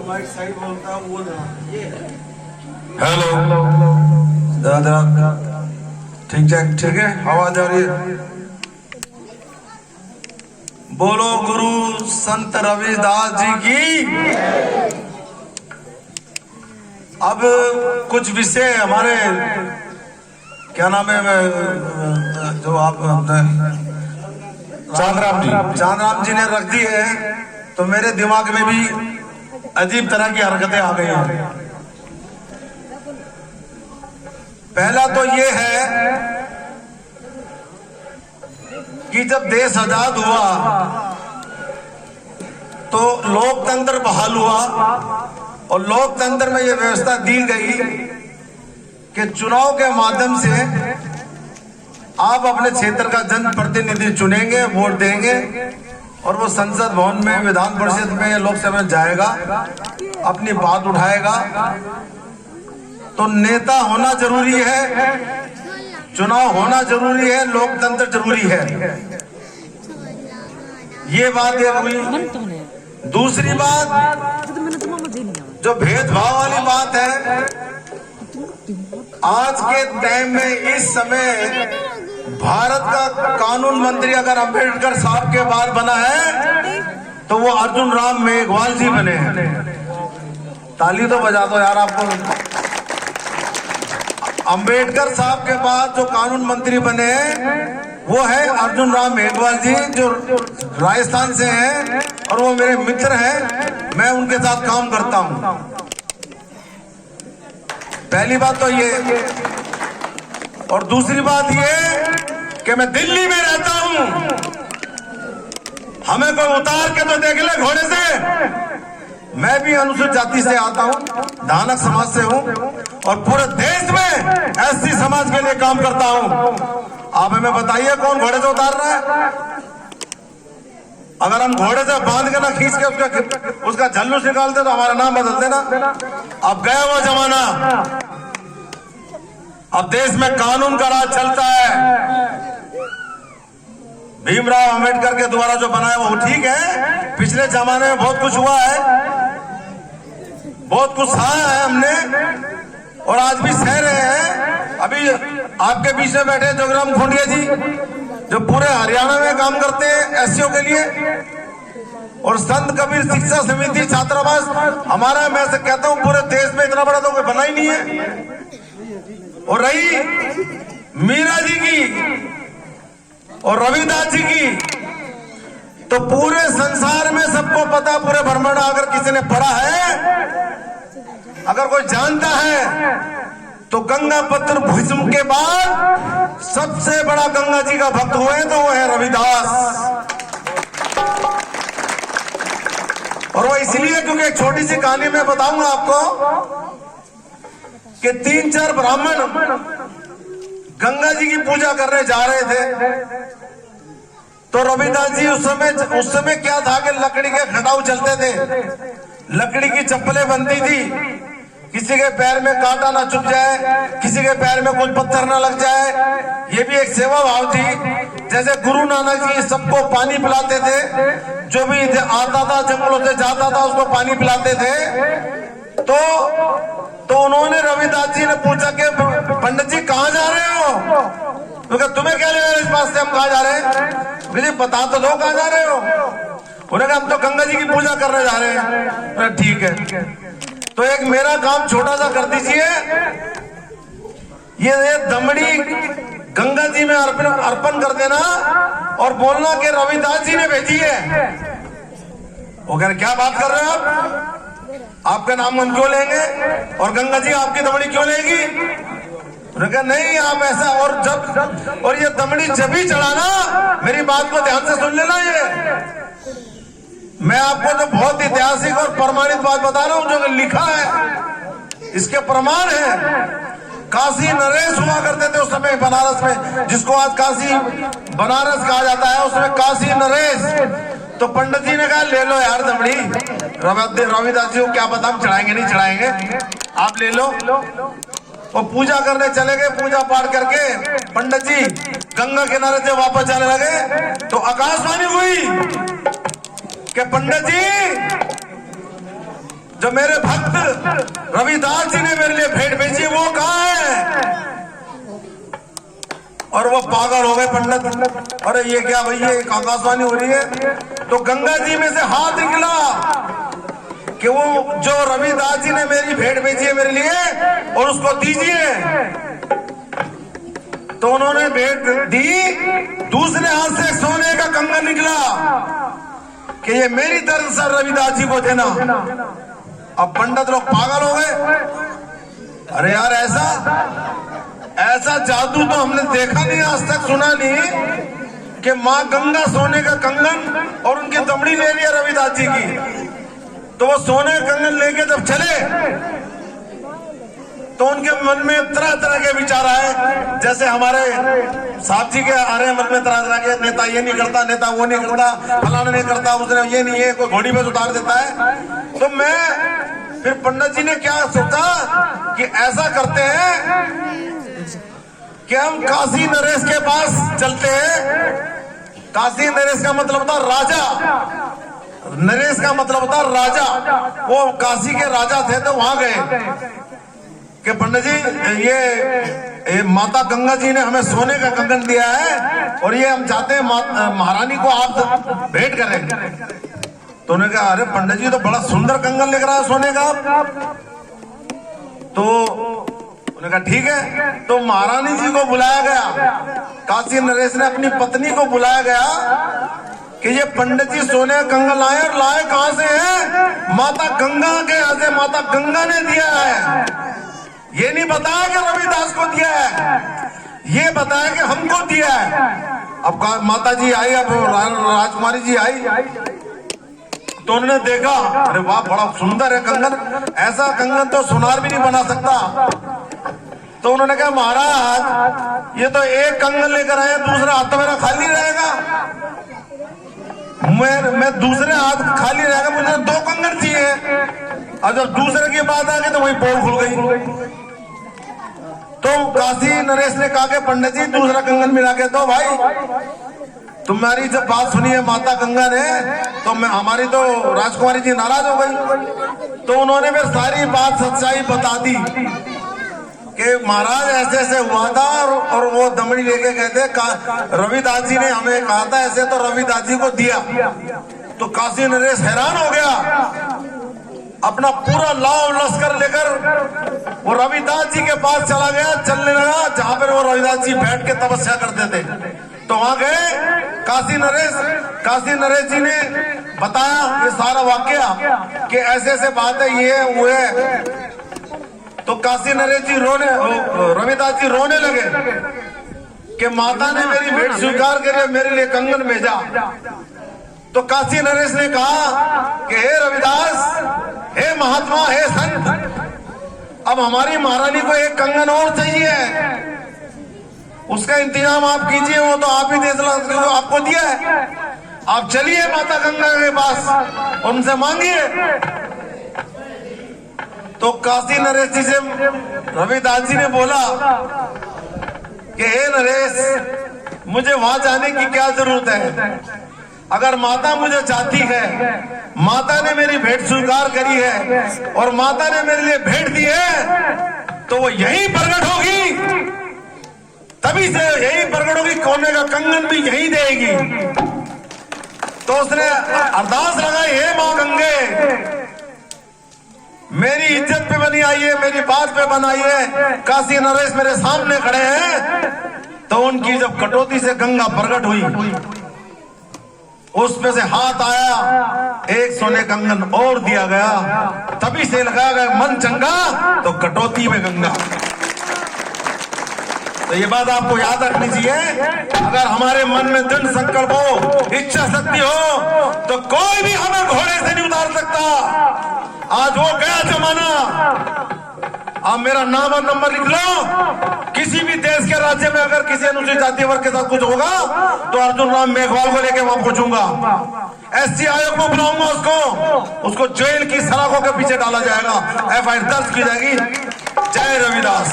Hello दादा, ठीक है, आवाज आ रही है। बोलो गुरु संत रविदास जी की। अब कुछ विषय हमारे क्या नाम है, जो आप चांदराम जी ने रख दी है, तो मेरे दिमाग में भी अजीब तरह की हरकतें आ गई हैं। पहला तो ये है कि जब देश आजाद हुआ तो लोकतंत्र बहाल हुआ, और लोकतंत्र में यह व्यवस्था दी गई कि चुनाव के माध्यम से आप अपने क्षेत्र का जनप्रतिनिधि चुनेंगे, वोट देंगे, और वो संसद भवन में, विधान परिषद में या लोकसभा में जाएगा, अपनी बात उठाएगा। तो नेता होना जरूरी है, चुनाव होना जरूरी है, लोकतंत्र जरूरी है। ये बात एक हुई। दूसरी बात, जो भेदभाव वाली बात है, आज के टाइम में इस समय भारत का कानून मंत्री अगर अंबेडकर साहब के बाद बना है तो वो अर्जुन राम मेघवाल जी बने हैं। ताली तो बजा दो यार आपको। अंबेडकर साहब के बाद जो कानून मंत्री बने हैं वो है अर्जुन राम मेघवाल जी, जो राजस्थान से हैं, और वो मेरे मित्र हैं, मैं उनके साथ काम करता हूं। पहली बात तो ये, और दूसरी बात ये कि मैं दिल्ली में रहता हूं, हमें कोई उतार के तो देख ले घोड़े से। मैं भी अनुसूचित जाति से आता हूं, धानक समाज से हूं, और पूरे देश में एससी समाज के लिए काम करता हूं। आप हमें बताइए कौन घोड़े से उतार रहा है? अगर हम घोड़े से बांध के ना खींच के उसका झल्लूस निकालते तो हमारा नाम बदल देना। अब गया वो जमाना, अब देश में कानून का राज चलता है। भीमराव अंबेडकर के द्वारा जो बनाया वो ठीक है, पिछले जमाने में बहुत कुछ हुआ है, बहुत कुछ सहा है हमने, और आज भी सह रहे हैं। अभी आपके बीच में बैठे जोगराम खुंडिया जी, जो पूरे हरियाणा में काम करते हैं एससीओ के लिए, और संत कबीर शिक्षा समिति छात्रावास हमारा, मैं से कहता हूं पूरे देश में इतना बड़ा तो कोई बना ही नहीं है। और रही मीरा जी की और रविदास जी की, तो पूरे संसार में सबको पता, पूरे ब्रह्मांड अगर किसी ने पढ़ा है, अगर कोई जानता है, तो गंगा पत्र भीष्म के बाद सबसे बड़ा गंगा जी का भक्त हुए तो वो है रविदास। और वो इसलिए क्योंकि एक छोटी सी कहानी मैं बताऊंगा आपको कि 3-4 ब्राह्मण गंगा जी की पूजा करने जा रहे थे, तो रविदास जी उस समय क्या था कि लकड़ी के खटाऊ चलते थे, लकड़ी की चप्पलें बनती थी, किसी के पैर में कांटा ना चुभ जाए, किसी के पैर में कुछ पत्थर ना लग जाए। ये भी एक सेवा भाव थी। जैसे गुरु नानक जी सबको पानी पिलाते थे, जो भी आता था जंगलों से जाता था उसको पानी पिलाते थे। तो उन्होंने रविदास जी ने पूछा कि पंडित जी कहाँ जा रहे हो? तो तुम्हें क्या लेना इस बात से, हम कहाँ जा रहे हैं? मुझे बता तो दो कहाँ जा रहे हो। उन्होंने कहा हम तो गंगा जी की पूजा करने जा रहे हैं। ठीक है, तो एक मेरा काम छोटा सा कर दीजिए, ये दमड़ी गंगा जी में अर्पण कर देना और बोलना कि रविदास जी ने भेजी है। वो कह रहे क्या बात कर रहे हो आप, आपका नाम हम क्यों लेंगे और गंगा जी आपकी दमड़ी क्यों लेगी? उन्होंने कहा नहीं आप ऐसा, और ये दमड़ी जब ही चढ़ाना, मेरी बात को ध्यान से सुन लेना। ये मैं आपको तो बहुत ऐतिहासिक और प्रमाणित बात बता रहा हूं, जो लिखा है, इसके प्रमाण है। काशी नरेश हुआ करते थे उस समय बनारस में, जिसको आज काशी बनारस कहा जाता है, उसमें काशी नरेश। तो पंडित जी ने कहा ले लो यार दमड़ी, रविदास जी को क्या पता हम चढ़ाएंगे नहीं चढ़ाएंगे, आप ले लो। और पूजा करने चले गए, पूजा पाठ करके पंडित जी गंगा किनारे से वापस जाने लगे तो आकाशवाणी हुई कि पंडित जी जो मेरे भक्त रविदास जी ने मेरे लिए भेंट भेजी वो कहाँ है? और वो पागल हो गए पंडित, अरे ये क्या भैया, एक आकाशवाणी हो रही है। तो गंगा जी में से हाथ निकला कि वो जो रविदास जी ने मेरी भेंट भेजी है मेरे लिए और उसको दीजिए। तो उन्होंने भेंट दी, दूसरे हाथ से सोने का कंगन निकला कि ये मेरी तरफ से रविदास जी को देना। अब पंडित लोग पागल हो गए, अरे यार ऐसा जादू तो हमने देखा नहीं, आज तक सुना नहीं कि माँ गंगा सोने का कंगन और उनकी दमड़ी ले लिया रविदास जी की। तो वो सोने का कंगन लेके जब चले तो उनके मन में तरह तरह के विचार आए, जैसे हमारे साहब जी के आ रहे हैं मन में तरह तरह के, नेता ये नहीं करता, नेता वो नहीं करता, फलाना नहीं करता, उसने ये नहीं है, कोई घोड़ी पे उतार देता है। तो मैं फिर पंडित जी ने क्या सोचा कि ऐसा करते हैं कि हम काशी नरेश के पास चलते हैं। काशी नरेश का मतलब था राजा, नरेश का मतलब था राजा, वो काशी के राजा थे। तो वहां गए कि पंडित जी ये माता गंगा जी ने हमें सोने का कंगन दिया है और ये हम चाहते हैं महारानी को आप भेंट करें। तो उन्होंने कहा अरे पंडित जी तो बड़ा सुंदर कंगन लेकर आया सोने का। तो उन्होंने कहा ठीक है। तो महारानी जी को बुलाया गया, काशी नरेश ने अपनी पत्नी को बुलाया गया कि ये पंडित जी सोने का कंगन लाए, और लाए कहां से है? माता गंगा के यहाँ से, माता गंगा ने दिया है। ये नहीं बताया कि रविदास को दिया है, ये बताया कि हमको दिया है। अब माता जी आई, अब राजकुमारी जी आई तो उन्होंने देखा, अरे वाह बड़ा सुंदर है कंगन, ऐसा कंगन तो सुनार भी नहीं बना सकता। तो उन्होंने कहा महाराज ये तो एक कंगन लेकर आए, दूसरा हाथ तो मेरा खाली रहेगा, मैं दूसरे हाथ खाली रहेगा, मुझे 2 कंगन चाहिए। और जब दूसरे की बात आ गई तो वही पोल खुल गई। तो काशी नरेश ने कहा कि पंडित जी दूसरा कंगन मिला के दो। भाई तुम्हारी जब बात सुनी है माता गंगा ने तो हमारी तो राजकुमारी जी नाराज हो गई। तो उन्होंने फिर सारी बात सच्चाई बता दी कि महाराज ऐसे ऐसे हुआ था और वो दमड़ी लेके गए थे, रविदास जी ने हमें कहा था ऐसे, तो रविदास जी को दिया। तो काशी नरेश हैरान हो गया, अपना पूरा लाव लश्कर लेकर वो रविदास जी के पास चला गया, चलने लगा जहां पर वो रविदास जी बैठ के तपस्या करते थे। तो वहां गए काशी नरेश जी ने बताया ये सारा वाकया कि ऐसे ऐसे बात है, ये हुए। तो काशी नरेश जी रविदास जी रोने लगे कि माता ने मेरी भेंट स्वीकार करी, मेरे लिए कंगन भेजा। तो काशी नरेश ने कहा कि हे रविदास, हे महात्मा, हे संत, अब हमारी महारानी को एक कंगन और चाहिए, उसका इंतजाम आप कीजिए, वो तो आप ही दे सकते हो, आपको दिया है। आप चलिए माता गंगा के पास, उनसे मांगिए। तो काशी नरेश जी से रविदास जी ने बोला कि हे नरेश, मुझे वहां जाने की क्या जरूरत है? अगर माता मुझे चाहती है, माता ने मेरी भेंट स्वीकार करी है और माता ने मेरे लिए भेंट दी है, तो वो यही प्रकट होगी, तभी से यही प्रकट होगी, कोने का कंगन भी यही देगी। तो उसने अरदास लगाई, हे मां गंगे, मेरी इज्जत पे बनी आई है, मेरी बात पे बनाई है, काशी नरेश मेरे सामने खड़े हैं। तो उनकी जब कटौती से गंगा प्रकट हुई, उसमें से हाथ आया, एक सोने कंगन और दिया गया, तभी से लगाया गया मन चंगा, तो कटौती में गंगा। तो ये बात आपको याद रखनी चाहिए, अगर हमारे मन में दृढ़ संकल्प हो, इच्छा शक्ति हो, तो कोई भी हमें घोड़े से नहीं उतार सकता। आज वो गया जमाना। आप मेरा नाम और नंबर लिख लो, किसी भी देश के राज्य में अगर किसी अनुसूचित जाति वर्ग के साथ कुछ होगा तो अर्जुन राम मेघवाल को लेके वहां पहुंचूंगा, एससी आयोग को बुलाऊंगा, उसको जेल की सलाखों के पीछे डाला जाएगा, FIR दर्ज की जाएगी। जय रविदास।